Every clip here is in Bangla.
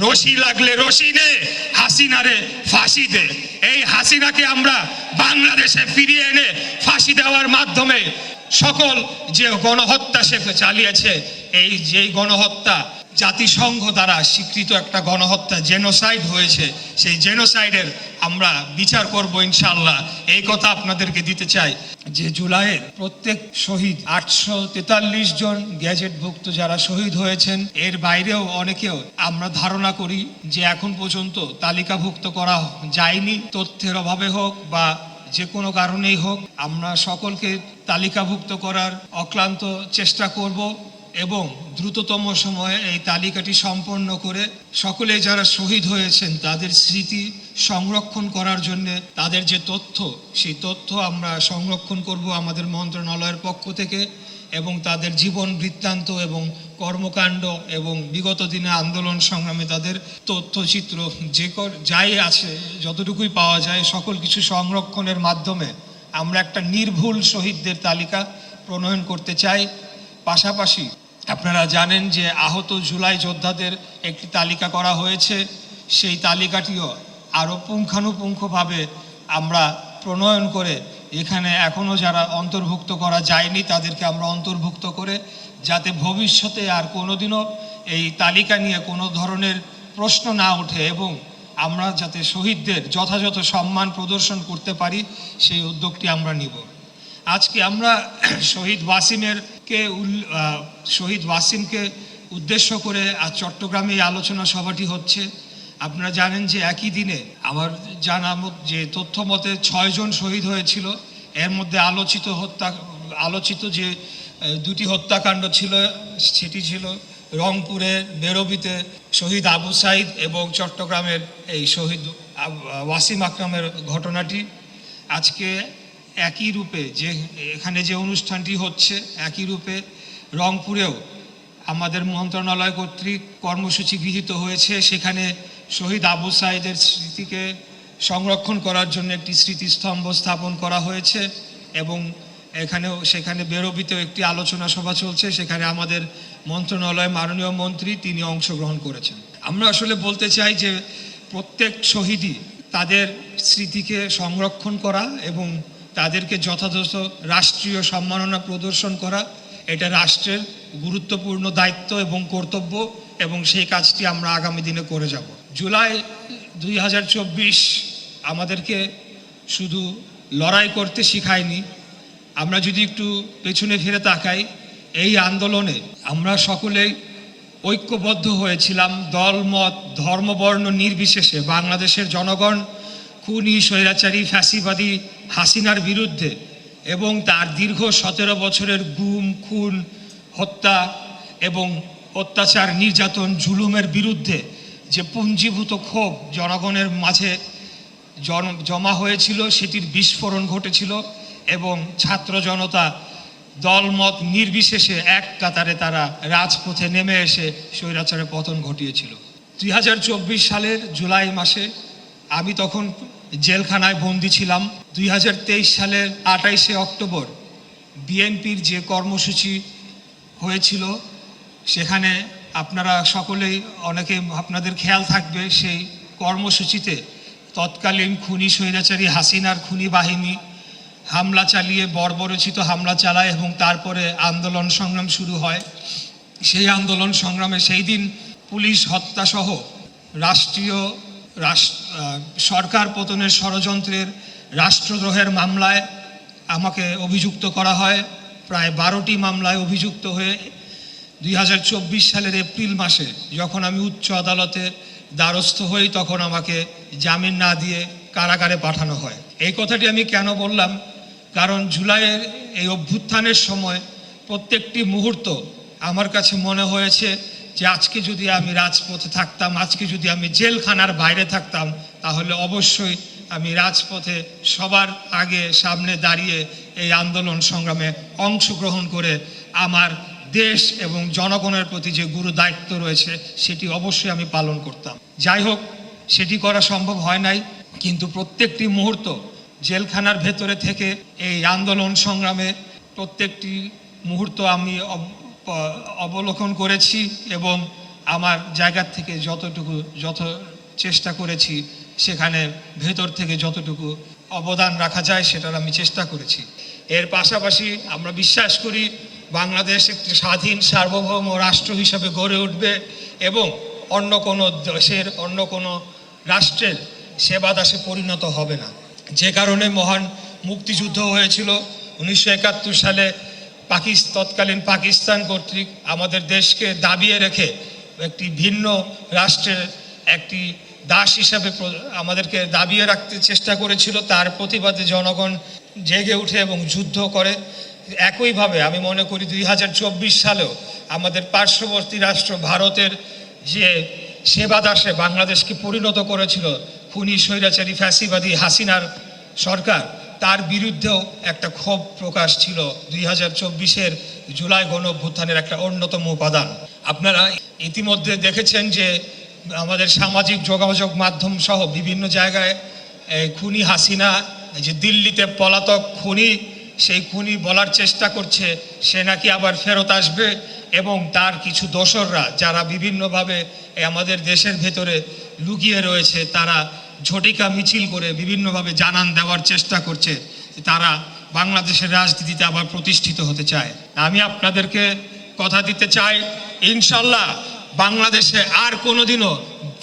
রশি লাগলে রশি নে, হাসিনারে ফাঁসি দে। এই হাসিনাকে আমরা বাংলাদেশে ফিরিয়ে এনে ফাঁসি দেওয়ার মাধ্যমে সকল যে গণহত্যা সে চালিয়েছে, এই যে গণহত্যা জাতিসংঘ দ্বারা স্বীকৃত একটা গণহত্যা, জেনোসাইড হয়েছে, সেই জেনোসাইডের আমরা বিচার করব ইনশাআল্লাহ। এই কথা আপনাদেরকে দিতে চাই যে জুলাইয়ের প্রত্যেক শহীদ 843 জন গ্যাজেটভুক্ত যারা শহীদ হয়েছেন, এর বাইরেও অনেকেও আমরা ধারণা করি যে এখন পর্যন্ত তালিকাভুক্ত করা যায়নি, তথ্যের অভাবে হোক বা যে কোনো কারণেই হোক। আমরা সকলকে তালিকাভুক্ত করার অক্লান্ত চেষ্টা করব এবং দ্রুততম সময়ে এই তালিকাটি সম্পন্ন করে সকলে যারা শহীদ হয়েছেন তাদের স্মৃতি সংরক্ষণ করার জন্য তাদের যে তথ্য, সেই তথ্য আমরা সংরক্ষণ করব আমাদের মন্ত্রণালয়ের পক্ষ থেকে, এবং তাদের জীবন বৃত্তান্ত এবং কর্মকাণ্ড এবং বিগত দিনে আন্দোলন সংগ্রামে তাদের তথ্যচিত্র যাই আছে, যতটুকুই পাওয়া যায়, সকল কিছু সংরক্ষণের মাধ্যমে আমরা একটা নির্ভুল শহীদদের তালিকা প্রণয়ন করতে চাই। পাশাপাশি আপনারা জানেন যে আহত জুলাই যোদ্ধাদের একটি তালিকা করা হয়েছে, সেই তালিকাটিও আরও পুঙ্খানুপুঙ্খভাবে আমরা প্রণয়ন করে এখানে এখনও যারা অন্তর্ভুক্ত করা যায়নি তাদেরকে আমরা অন্তর্ভুক্ত করে, যাতে ভবিষ্যতে আর কোনোদিনও এই তালিকা নিয়ে কোনো ধরনের প্রশ্ন না ওঠে এবং আমরা যাতে শহীদদের যথাযথ সম্মান প্রদর্শন করতে পারি, সেই উদ্যোগটি আমরা নিব। আজকে আমরা শহীদ ওয়াসিমকে উদ্দেশ্য করে আজ চট্টগ্রামে এই আলোচনা সভাটি হচ্ছে। আপনারা জানেন যে একই দিনে আমার জানা যে তথ্য মতে 6 জন শহীদ হয়েছিল। এর মধ্যে আলোচিত যে দুটি হত্যাকাণ্ড ছিল, সেটি ছিল রংপুরের বেরবিতে শহীদ আবু সাইদ এবং চট্টগ্রামের এই শহীদ ওয়াসিম আকরামের ঘটনাটি। আজকে একই রূপে যে এখানে যে অনুষ্ঠানটি হচ্ছে, একই রূপে রংপুরেও আমাদের মন্ত্রণালয় কর্তৃক কর্মসূচি গৃহীত হয়েছে। সেখানে শহীদ আবু সাইদের স্মৃতিকে সংরক্ষণ করার জন্য একটি স্মৃতিস্তম্ভ স্থাপন করা হয়েছে এবং সেখানে বেরবিতেও একটি আলোচনা সভা চলছে। সেখানে আমাদের মন্ত্রণালয় মাননীয় মন্ত্রী তিনি অংশগ্রহণ করেছেন। আমরা আসলে বলতে চাই যে প্রত্যেক শহীদই তাদের স্মৃতিকে সংরক্ষণ করা এবং তাদেরকে যথাযথ রাষ্ট্রীয় সম্মাননা প্রদর্শন করা, এটা রাষ্ট্রের গুরুত্বপূর্ণ দায়িত্ব এবং কর্তব্য, এবং সেই কাজটি আমরা আগামী দিনে করে যাব। জুলাই 2024 আমাদেরকে শুধু লড়াই করতে শিখায়নি। আমরা যদি একটু পেছনে ফিরে তাকাই, এই আন্দোলনে আমরা সকলেই ঐক্যবদ্ধ হয়েছিলাম, দল মত ধর্ম বর্ণ নির্বিশেষে বাংলাদেশের জনগণ খুনি স্বৈরাচারী ফ্যাসিবাদী হাসিনার বিরুদ্ধে এবং তার দীর্ঘ 17 বছরের গুম খুন হত্যা এবং অত্যাচার নির্যাতন জুলুমের বিরুদ্ধে যে পুঞ্জীভূত ক্ষোভ জনগণের মাঝে জমা হয়েছিল, সেটির বিস্ফোরণ ঘটেছিল এবং ছাত্র জনতা দলমত নির্বিশেষে এক কাতারে তারা রাজপথে নেমে এসে স্বৈরাচারের পতন ঘটিয়েছিল। 2024 সালের জুলাই মাসে আমি তখন জেলখানায় বন্দী ছিলাম। 2023 সালের 28শে অক্টোবর বিএনপির যে কর্মসূচি হয়েছিল, সেখানে আপনারা সকলেই অনেকে আপনাদের খেয়াল থাকবে, সেই কর্মসূচিতে তৎকালীন খুনি স্বৈরাচারী হাসিনার খুনি বাহিনী হামলা চালিয়ে বর্বরোচিত হামলা চালায় এবং তারপরে আন্দোলন সংগ্রাম শুরু হয়। সেই আন্দোলন সংগ্রামে সেই দিন পুলিশ হত্যাসহ সরকার পতনের ষড়যন্ত্রের রাষ্ট্রদ্রোহের মামলায় আমাকে অভিযুক্ত করা হয়। প্রায় 12টি মামলায় অভিযুক্ত হয়ে 2024 সালের এপ্রিল মাসে যখন আমি উচ্চ আদালতে দ্বারস্থ হই, তখন আমাকে জামিন না দিয়ে কারাগারে পাঠানো হয়। এই কথাটি আমি কেন বললাম, কারণ জুলাইয়ের এই অভ্যুত্থানের সময় প্রত্যেকটি মুহূর্ত আমার কাছে মনে হয়েছে যে আজকে যদি আমি রাজপথে থাকতাম, আজকে যদি আমি জেলখানার বাইরে থাকতাম, তাহলে অবশ্যই আমি রাজপথে সবার আগে সামনে দাঁড়িয়ে এই আন্দোলন সংগ্রামে অংশগ্রহণ করে আমার দেশ এবং জনগণের প্রতি যে গুরু দায়িত্ব রয়েছে সেটি অবশ্যই আমি পালন করতাম। যাই হোক, সেটি করা সম্ভব হয় নাই, কিন্তু প্রত্যেকটি মুহূর্ত জেলখানার ভেতরে থেকে এই আন্দোলন সংগ্রামে প্রত্যেকটি মুহূর্ত আমি অবলোকন করেছি এবং আমার জায়গা থেকে যত চেষ্টা করেছি, সেখানে ভেতর থেকে যতটুকু অবদান রাখা যায় সেটার আমি চেষ্টা করেছি। এর পাশাপাশি আমরা বিশ্বাস করি বাংলাদেশ একটি স্বাধীন সার্বভৌম রাষ্ট্র হিসাবে গড়ে উঠবে এবং অন্য কোনো দেশের অন্য কোনো রাষ্ট্রের সেবাদাসে পরিণত হবে না। যে কারণে মহান মুক্তিযুদ্ধ হয়েছিল 1971 সালে তৎকালীন পাকিস্তান কর্তৃক আমাদের দেশকে দাবিয়ে রেখে একটি ভিন্ন রাষ্ট্রের একটি দাস হিসাবে আমাদেরকে দাবিয়ে রাখতে চেষ্টা করেছিল। তার প্রতিবাদে জনগণ জেগে উঠে এবং যুদ্ধ করে। একইভাবে আমি মনে করি 2024 সালেও আমাদের পার্শ্ববর্তী রাষ্ট্র ভারতের যে সেবাদাসে বাংলাদেশকে পরিণত করেছিল খুনি স্বৈরাচারী ফ্যাসিবাদী হাসিনার সরকার, তার বিরুদ্ধেও একটা ক্ষোভ প্রকাশ ছিল 2024-এর জুলাই গণঅভ্যুত্থানের একটা অন্যতম উপাদান। আপনারা ইতিমধ্যে দেখেছেন যে আমাদের সামাজিক যোগাযোগ মাধ্যম সহ বিভিন্ন জায়গায় খুনি হাসিনা, যে দিল্লিতে পলাতক খুনি, সেই খুনি বলার চেষ্টা করছে সে নাকি আবার ফেরত আসবে এবং তার কিছু দোসররা যারা বিভিন্নভাবে আমাদের দেশের ভেতরে লুকিয়ে রয়েছে, তারা ঝটিকা মিছিল করে বিভিন্নভাবে জানান দেওয়ার চেষ্টা করছে তারা বাংলাদেশের রাজনীতিতে আবার প্রতিষ্ঠিত হতে চায়। আমি আপনাদেরকে কথা দিতে চাই, ইনশাল্লাহ বাংলাদেশে আর কোনোদিনও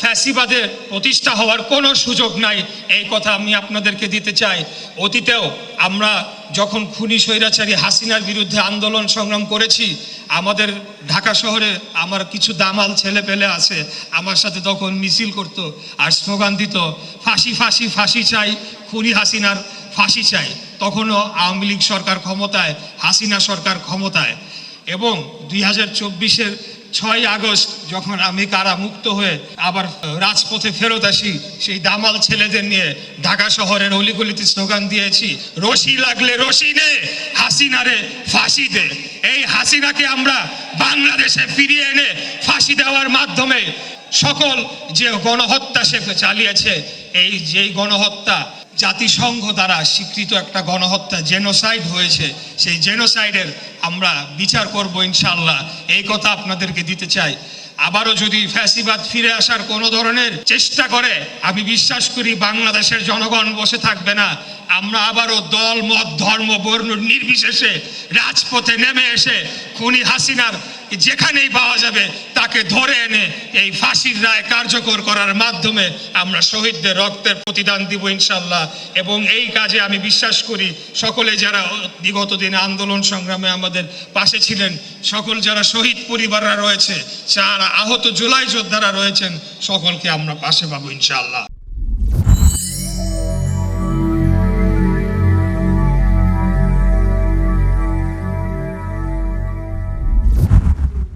ফ্যাসিবাদের প্রতিষ্ঠা হওয়ার কোনো সুযোগ নাই, এই কথা আমি আপনাদেরকে দিতে চাই। অতীতেও আমরা যখন খুনি স্বৈরাচারী হাসিনার বিরুদ্ধে আন্দোলন সংগ্রাম করেছি, আমাদের ঢাকা শহরে আমার কিছু দামাল ছেলে পেলে আছে, আমার সাথে তখন মিছিল করত আর স্লোগান দিত, ফাঁসি ফাঁসি ফাঁসি চাই, খুনি হাসিনার ফাঁসি চাই। তখনও আওয়ামী লীগ সরকার ক্ষমতায়, হাসিনা সরকার ক্ষমতায়। এবং 2024-এর 6 আগস্ট যখন আমি কারামুক্ত হয়ে আবার রাজপথে ফেরত আসি, সেই দামাল ছেলেদের নিয়ে ঢাকা শহরের অলিগলিতে স্লোগান দিয়েছি, রশি লাগলে রশি নে, হাসিনারে ফাঁসি দে। এই হাসিনাকে আমরা বাংলাদেশে ফিরিয়ে এনে ফাঁসি দেওয়ার মাধ্যমে সকল যে গণহত্যা সে চালিয়েছে, এই যে গণহত্যা জাতিসংঘ দ্বারা স্বীকৃত একটা গণহত্যা, জেনোসাইড হয়েছে, সেই জেনোসাইডের আমরা বিচার করব ইনশাআল্লাহ, এই কথা আপনাদেরকে দিতে চাই। আবারও যদি ফ্যাসিবাদ ফিরে আসার কোনো ধরনের চেষ্টা করে, আমি বিশ্বাস করি বাংলাদেশের জনগণ বসে থাকবে না। আমরা আবারও দল মত ধর্ম বর্ণ নির্বিশেষে রাজপথে নেমে এসে খুনি হাসিনার যেখানেই পাওয়া যাবে তাকে ধরে এনে এই ফাঁসির রায় কার্যকর করার মাধ্যমে আমরা শহীদদের রক্তের প্রতিদান দিব ইনশাল্লাহ। এবং এই কাজে আমি বিশ্বাস করি সকলে যারা বিগত দিনে আন্দোলন সংগ্রামে আমাদের পাশে ছিলেন, সকল যারা শহীদ পরিবাররা রয়েছে, যারা আহত জুলাই যোদ্ধারা রয়েছেন, সকলকে আমরা পাশে পাবো ইনশাল্লাহ।